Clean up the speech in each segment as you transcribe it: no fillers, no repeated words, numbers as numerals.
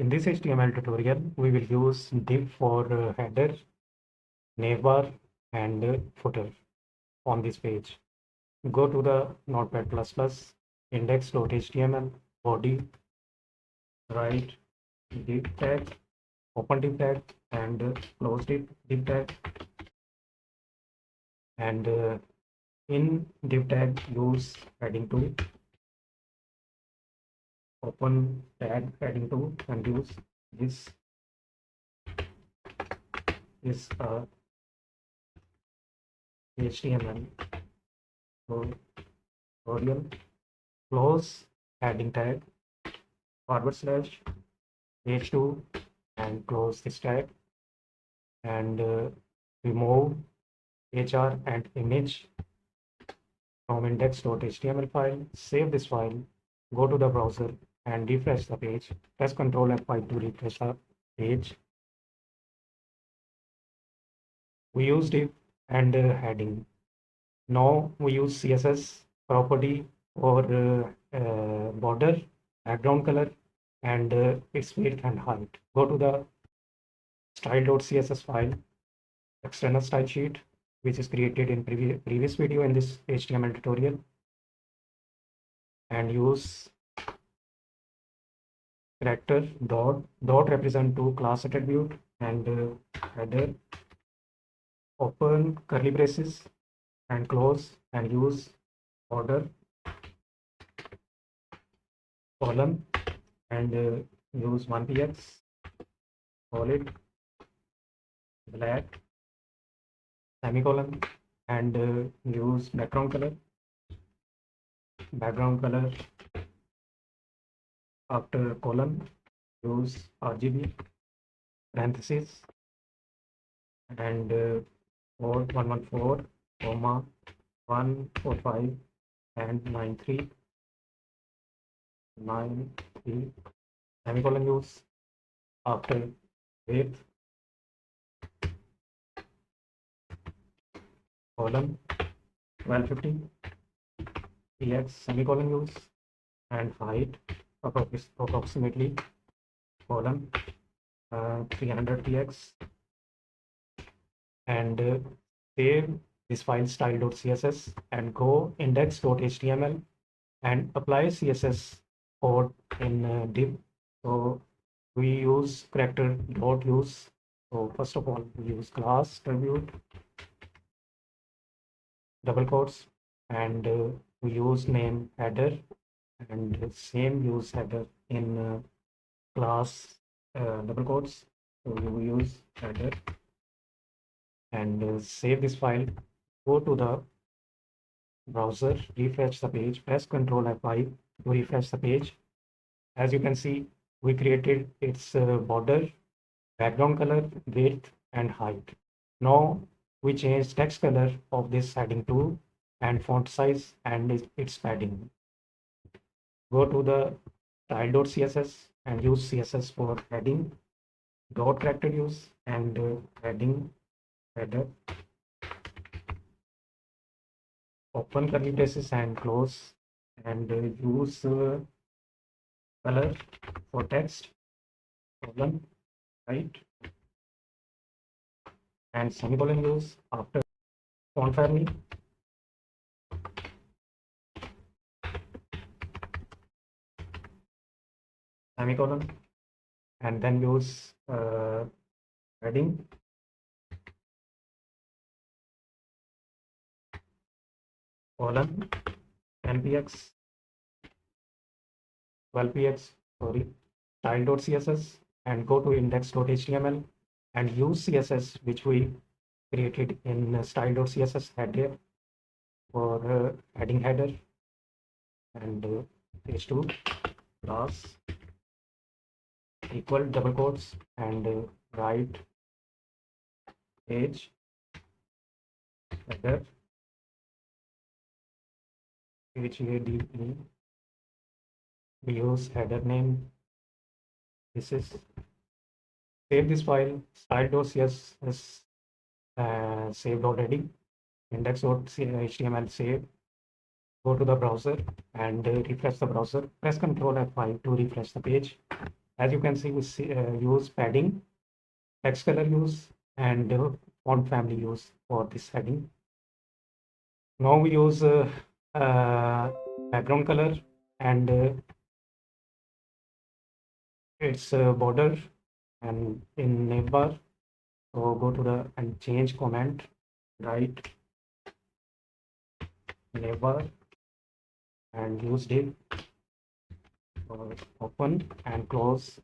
In this HTML tutorial, we will use div for header, navbar, and footer on this page. Go to the Notepad++, index.html, body, write div tag, open div tag, and close div tag. And in div tag, use heading 2, open tag heading 2, and use this is HTML tutorial. Close heading tag / h2 and close this tag, and remove hr and image from index.html file. Save this file, go to the browser and refresh the page. Press Ctrl F5 to refresh the page. We used div and heading. Now we use CSS property for border, background color, and its width and height. Go to the style.css file, external style sheet, which is created in previous video in this HTML tutorial, and use character dot represent to class attribute, and header, open curly braces and close, and use order column, and use 1px solid black semicolon, and use background color after colon, use RGB parenthesis, and port 114, 145 and 93 semicolon, use after width colon 1250 px semicolon, use, and height approximately colon 300 px, and save this file style.css and go index.html and apply CSS code in div. So we use character dot use. So first of all, we use class attribute double quotes, and we use name header, and same use header in class double quotes. So we use header, and save this file. Go to the browser, refresh the page, press Ctrl F5 to refresh the page. As you can see, we created its border, background color, width, and height. Now we change text color of this heading to, and font size, and its padding. Go to the style.css and use CSS for heading, dot character use, and heading header, open curly braces and close, and use color for text, colon, right, and semicolon, use after font family, semicolon, and then use heading, colon, npx 12px, sorry, style.css, and go to index.html and use CSS which we created in style.css header for heading header, and h2 class equal double quotes, and right page header HADE. We use header name. This is save this file style.css saved already, index.html save. Go to the browser and refresh the browser. Press Ctrl F5 to refresh the page, As you can see, we use padding, text color use, and font family use for this heading. Now we use background color and its border and in navbar. So go to the and change comment, write navbar and use div open and close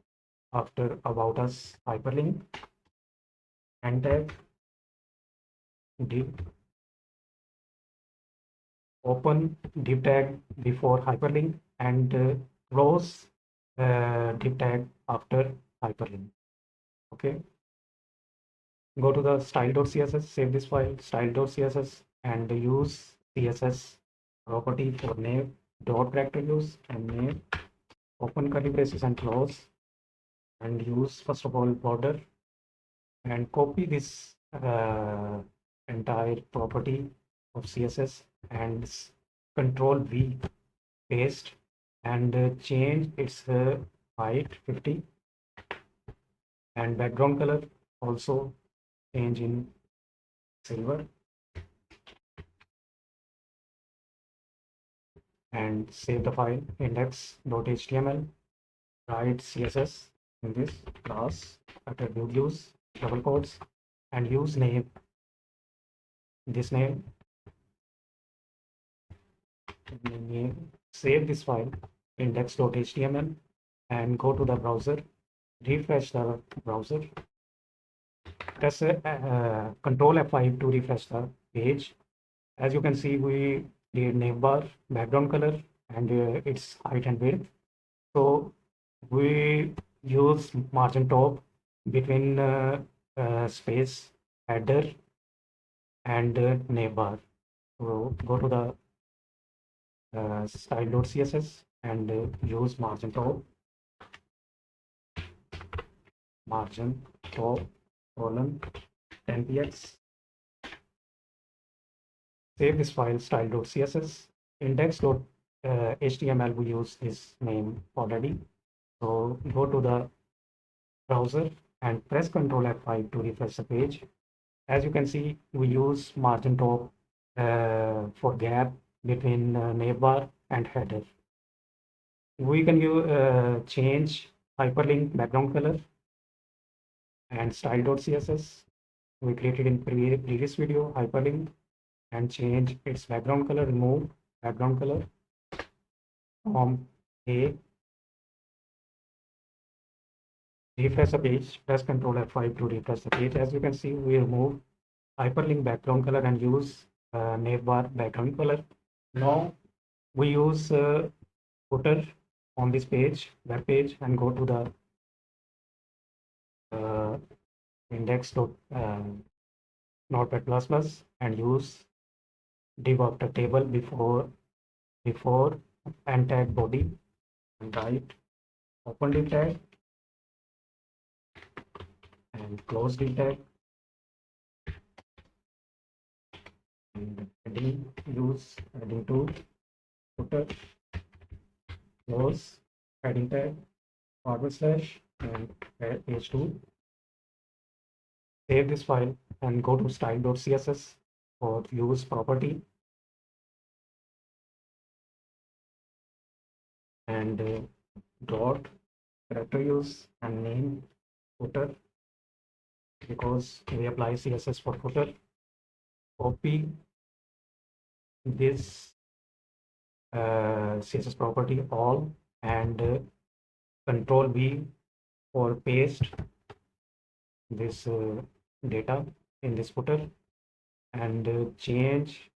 after about us hyperlink and tag div open div tag before hyperlink and close div tag after hyperlink. Okay, go to the style.css, save this file style.css and use css property for name dot character use and name open curly braces and close and use first of all border and copy this entire property of css and control v paste and change its height 50 and background color also change in silver and save the file index.html. Write css in this class attribute use double quotes and use name this name. Save this file index.html and go to the browser, refresh the browser, press control F5 to refresh the page. As you can see, we create name bar, background color and its height and width. So we use margin top between space header and name bar. So go to the style.css and use margin top colon 10px. Save this file style.css index.html. We use this name already. So go to the browser and press Ctrl F5 to refresh the page. As you can see, we use margin top for gap between navbar and header. We can change hyperlink background color and style.css. We created in previous video hyperlink and change its background color, remove background color from a. Refresh the page, press Ctrl F5 to refresh the page. As you can see, we remove hyperlink background color and use navbar background color. Now we use footer on this page, web page, and go to the index.notepad++ and use div after table before and tag body and write open div tag and close div tag and use heading to footer close heading tag / and h2. Save this file and go to style.css for use property and dot character use and name footer because we apply css for footer. Copy this css property all and control V for paste this data in this footer and change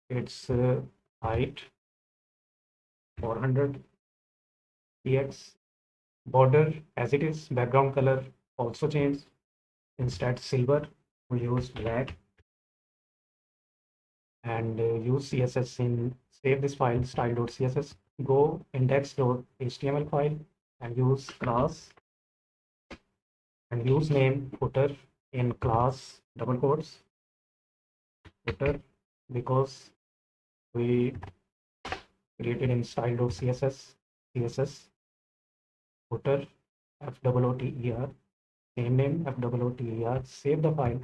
its height 400 px. Border as it is, background color also change. Instead silver, we use black and use css in. Save this file style.css, go index.html file and use class and use name footer in class double quotes footer because we created in style.css footer, F-O-O-T-E-R, same name, F-O-O-T-E-R, save the file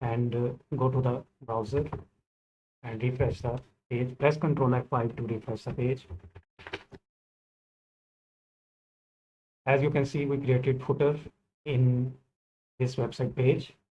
and go to the browser and refresh the page. Press Ctrl F5 to refresh the page. As you can see, we created footer in this website page.